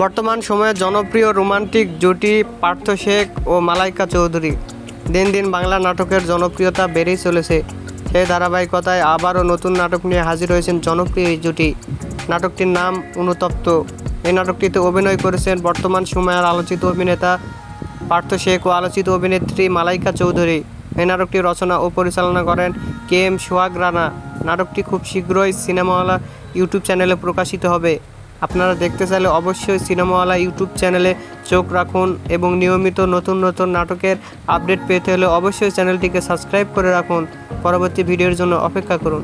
বর্তমান সময়ে জনপ্রিয় রোমান্টিক জুটি পার্থ শেখ ও মালাইকা চৌধুরী। দিন দিন বাংলা নাটকের জনপ্রিয়তা বেড়েই চলেছে। সেই ধারাবাহিকতায় আবারও নতুন নাটক নিয়ে হাজির হয়েছেন জনপ্রিয় এই জুটি। নাটকটির নাম অনুতপ্ত। এই নাটকটিতে অভিনয় করেছেন বর্তমান সময়ের আলোচিত অভিনেতা পার্থ শেখ ও আলোচিত অভিনেত্রী মালাইকা চৌধুরী। এই নাটকটি রচনা ও পরিচালনা করেন KM সোহাগ রানা। নাটকটি খুব শীঘ্রই সিনেমাওয়ালা ইউটিউব চ্যানেলে প্রকাশিত হবে। আপনারা দেখতে চাইলে অবশ্যই সিনেমাওয়ালা ইউটিউব চ্যানেলে চোখ রাখুন এবং নিয়মিত নতুন নতুন নাটকের আপডেট পেতে হলে অবশ্যই চ্যানেলটিকে সাবস্ক্রাইব করে রাখুন। পরবর্তী ভিডিওর জন্য অপেক্ষা করুন।